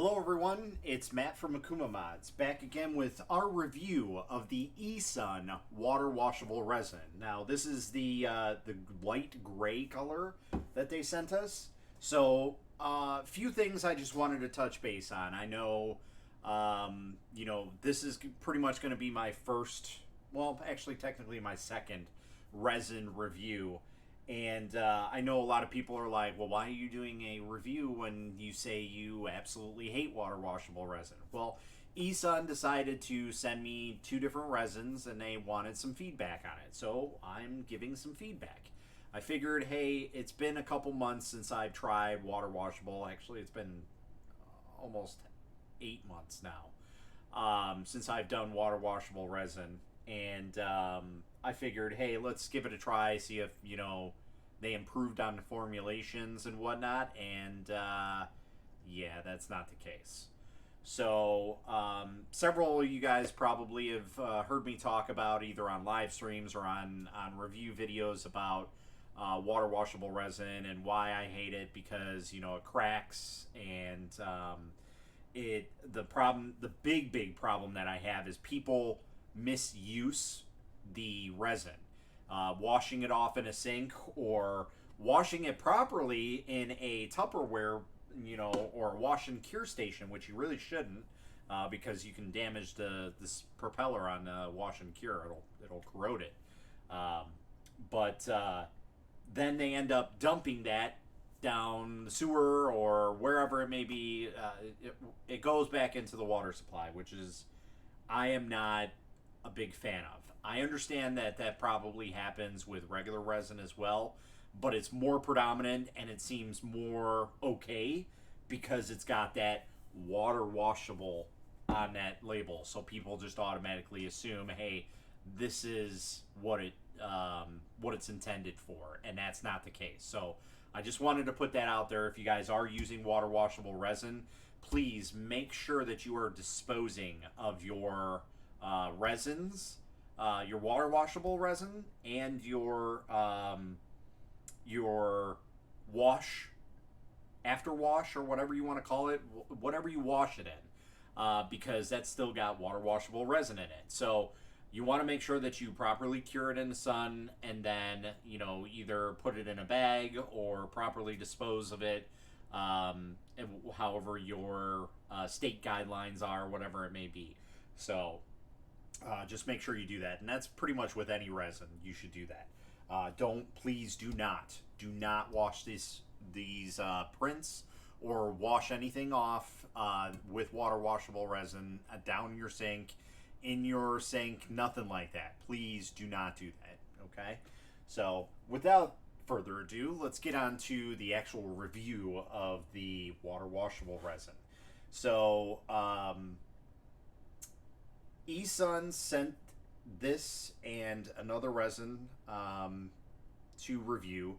Hello everyone, it's Matt from Akumamods, back again with our review of the Esun Water Washable Resin. Now this is the light gray color that they sent us. So a few things I just wanted to touch base on. I know, this is pretty much going to be my first, well actually technically my second resin review. And I know a lot of people are like, well, why are you doing a review when you say you absolutely hate water washable resin? Well, Esun decided to send me two different resins and they wanted some feedback on it. So I'm giving some feedback. I figured, hey, it's been a couple months since I've tried water washable. Actually, it's been almost 8 months now since I've done water washable resin. And I figured, hey, let's give it a try, see if, they improved on the formulations and whatnot. And yeah, that's not the case. So several of you guys probably have heard me talk about either on live streams or on review videos about water washable resin and why I hate it because, it cracks and the big problem that I have is people misuse the resin, washing it off in a sink or washing it properly in a Tupperware, or a wash and cure station, which you really shouldn't, because you can damage this propeller on wash and cure. It'll corrode it. But then they end up dumping that down the sewer or wherever it may be. It goes back into the water supply, which is I am not a big fan of. I understand that probably happens with regular resin as well, but it's more predominant and it seems more okay because it's got that water washable on that label. So people just automatically assume, hey, this is what it's intended for, and that's not the case. So I just wanted to put that out there. If you guys are using water washable resin, please make sure that you are disposing of your resins, your water washable resin, and your wash, after wash, or whatever you want to call it, whatever you wash it in, because that's still got water washable resin in it. So you want to make sure that you properly cure it in the sun and then, either put it in a bag or properly dispose of it, however your state guidelines are, whatever it may be. So just make sure you do that. And that's pretty much with any resin. You should do that. Please do not wash these prints or wash anything off with water washable resin down your sink, in your sink, nothing like that. Please do not do that, okay? So without further ado, let's get on to the actual review of the water washable resin. So Esun sent this and another resin to review,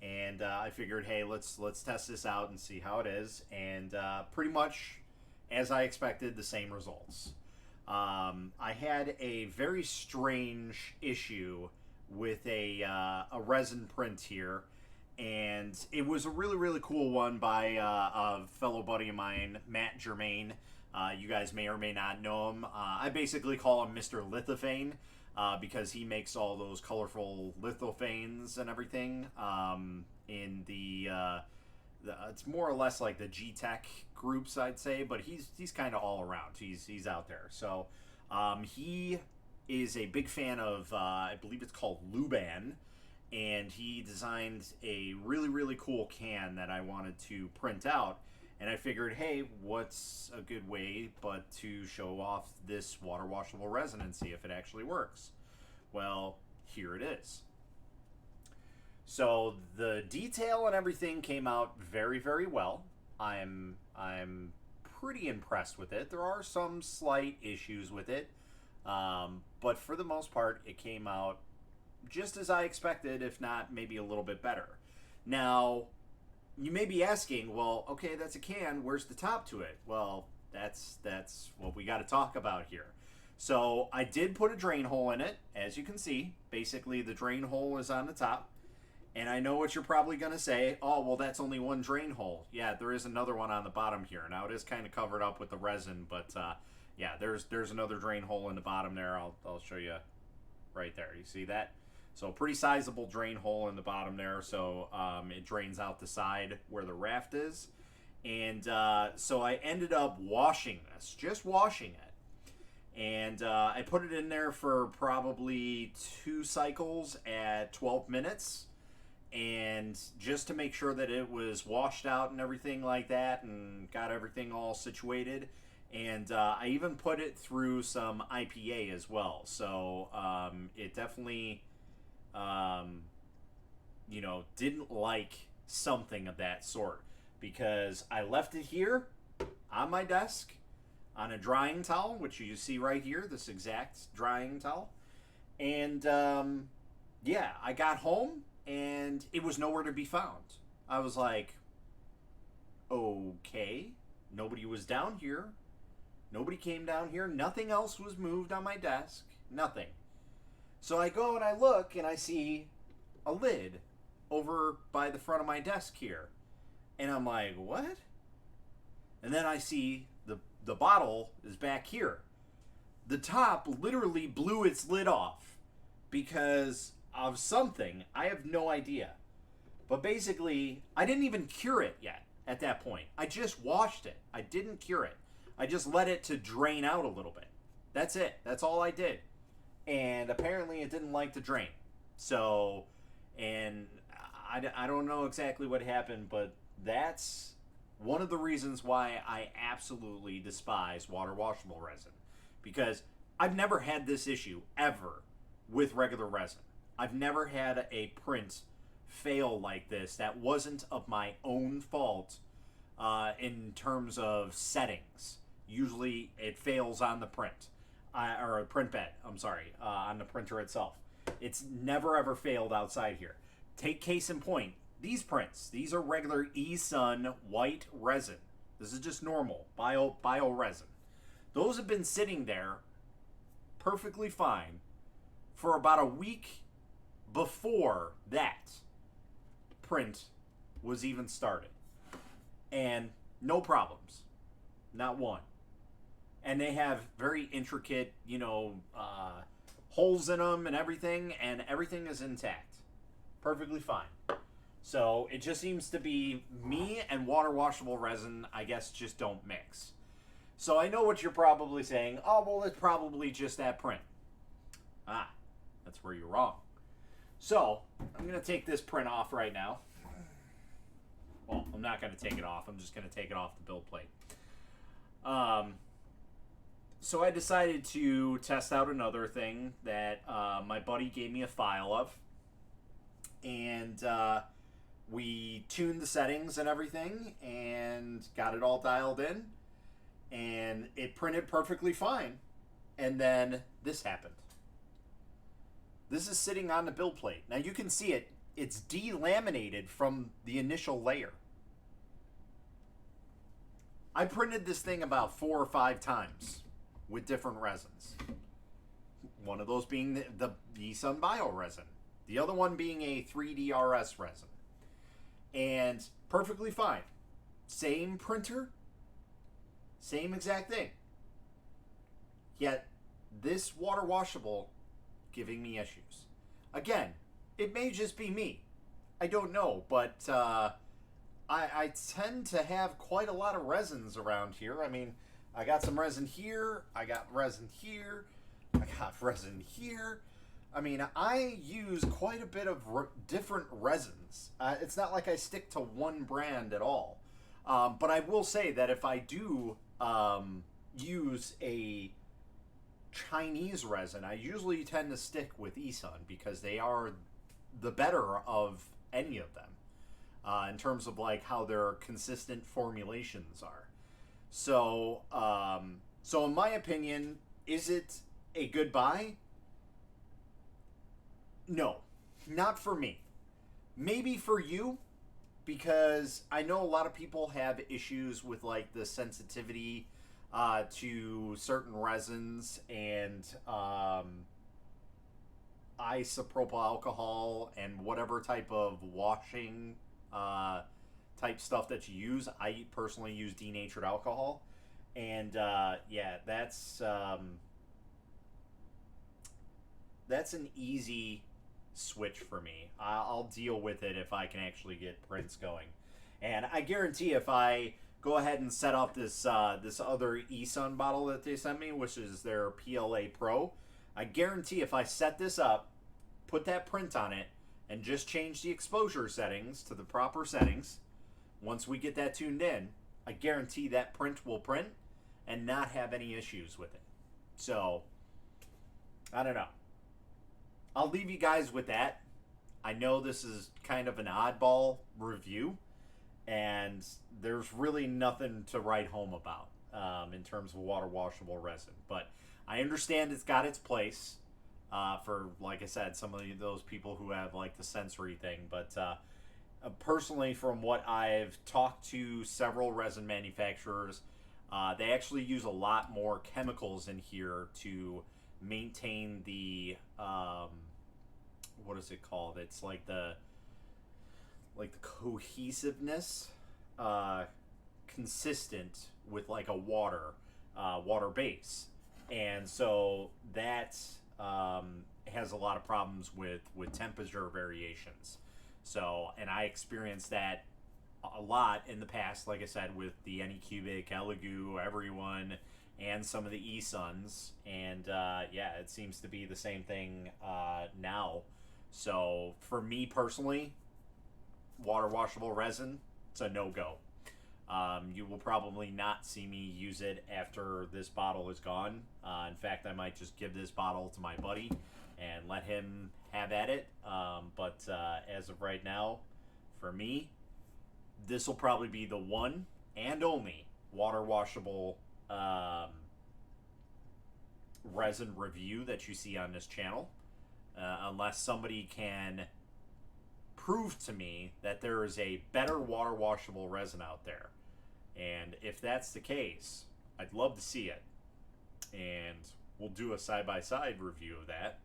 and I figured, hey, let's test this out and see how it is. And pretty much as I expected, the same results. I had a very strange issue with a resin print here, and it was a really cool one by a fellow buddy of mine, Matt Germain. You guys may or may not know him. I basically call him Mr. Lithophane because he makes all those colorful lithophanes and everything in it's more or less like the G-Tech groups, I'd say, but he's kind of all around. He's out there. So he is a big fan of, I believe it's called Luban, and he designed a really cool can that I wanted to print out. And I figured, hey, what's a good way but to show off this water washable resin and see if it actually works? Well, here it is. So the detail and everything came out very well. I'm pretty impressed with it. There are some slight issues with it, but for the most part, it came out just as I expected, if not maybe a little bit better. Now, you may be asking, well, okay, that's a can. Where's the top to it? Well, that's what we got to talk about here. So I did put a drain hole in it, as you can see. Basically, the drain hole is on the top. And I know what you're probably going to say. Oh, well, that's only one drain hole. Yeah, there is another one on the bottom here. Now, it is kind of covered up with the resin, but yeah, there's another drain hole in the bottom there. I'll show you right there. You see that? So pretty sizable drain hole in the bottom there. So it drains out the side where the raft is. And so I ended up washing this, just washing it. And I put it in there for probably 2 cycles at 12 minutes. And just to make sure that it was washed out and everything like that and got everything all situated. And I even put it through some IPA as well. So it definitely, didn't like something of that sort. Because I left it here on my desk on a drying towel, which you see right here, this exact drying towel. And yeah, I got home and it was nowhere to be found. I was like, okay, nobody was down here. Nobody came down here. Nothing else was moved on my desk. Nothing. So I go and I look and I see a lid over by the front of my desk here. And I'm like, what? And then I see the bottle is back here. The top literally blew its lid off because of something. I have no idea. But basically, I didn't even cure it yet at that point. I just washed it. I didn't cure it. I just let it to drain out a little bit. That's it. That's all I did. And apparently it didn't like to drain. So, and I don't know exactly what happened, but that's one of the reasons why I absolutely despise water washable resin. Because I've never had this issue ever with regular resin. I've never had a print fail like this that wasn't of my own fault in terms of settings. Usually it fails on the print, or a print bed, on the printer itself. It's never ever failed outside here. Take case in point, these prints. These are regular Esun white resin. This is just normal bio resin. Those have been sitting there perfectly fine for about a week before that print was even started. And no problems. Not one. And they have very intricate, holes in them and everything is intact. Perfectly fine. So it just seems to be me and water washable resin, I guess, just don't mix. So I know what you're probably saying. Oh, well, it's probably just that print. That's where you're wrong. So I'm going to take this print off right now. Well, I'm not going to take it off. I'm just going to take it off the build plate. So I decided to test out another thing that my buddy gave me a file of. And we tuned the settings and everything and got it all dialed in. And it printed perfectly fine. And then this happened. This is sitting on the build plate. Now you can see it. It's delaminated from the initial layer. I printed this thing about 4 or 5 times with different resins. One of those being the Esun Bio resin. The other one being a 3DRS resin. And perfectly fine. Same printer. Same exact thing. Yet, this water washable giving me issues. Again, it may just be me. I don't know, but I tend to have quite a lot of resins around here. I mean, I got some resin here. I got resin here. I got resin here. I mean, I use quite a bit of different resins. It's not like I stick to one brand at all. But I will say that if I do use a Chinese resin, I usually tend to stick with Esun because they are the better of any of them in terms of like how their consistent formulations are. So, so in my opinion, is it a good buy? No, not for me. Maybe for you, because I know a lot of people have issues with like the sensitivity to certain resins, and isopropyl alcohol and whatever type of washing type stuff that you use. I personally use denatured alcohol, and yeah, that's an easy switch for me. I'll deal with it if I can actually get prints going, and I guarantee if I go ahead and set up this this other Esun bottle that they sent me, which is their PLA Pro, I guarantee if I set this up, put that print on it, and just change the exposure settings to the proper settings, once we get that tuned in, I guarantee that print will print and not have any issues with it. So, I don't know. I'll leave you guys with that. I know this is kind of an oddball review, and there's really nothing to write home about in terms of water washable resin. But I understand it's got its place for, like I said, some of those people who have like the sensory thing. But personally, from what I've talked to several resin manufacturers, they actually use a lot more chemicals in here to maintain the what is it called? It's like the cohesiveness, consistent with like a water base, and so that has a lot of problems with temperature variations. So, and I experienced that a lot in the past, like I said, with the Anycubic, Elegoo, Everyone, and some of the Esuns, and yeah, it seems to be the same thing now. So, for me personally, water washable resin, it's a no-go. You will probably not see me use it after this bottle is gone. In fact, I might just give this bottle to my buddy and let him have at it. But as of right now, for me, this will probably be the one and only water washable resin review that you see on this channel, unless somebody can prove to me that there is a better water washable resin out there. And if that's the case, I'd love to see it, and we'll do a side-by-side review of that,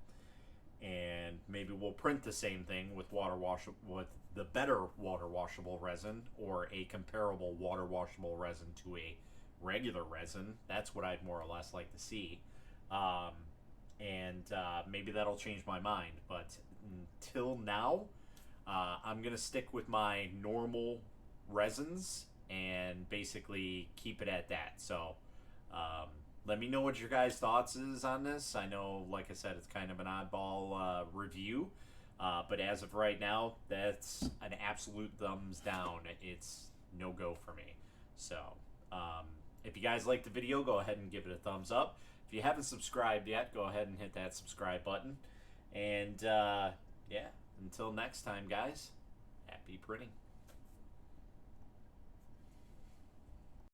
and maybe we'll print the same thing with with the better water washable resin, or a comparable water washable resin to a regular resin. That's what I'd more or less like to see, and maybe that'll change my mind. But until now, I'm gonna stick with my normal resins and basically keep it at that. So let me know what your guys' thoughts is on this. I know, like I said, it's kind of an oddball review, but as of right now, that's an absolute thumbs down. It's no go for me. So if you guys like the video, go ahead and give it a thumbs up. If you haven't subscribed yet, go ahead and hit that subscribe button. And yeah, until next time, guys, happy printing.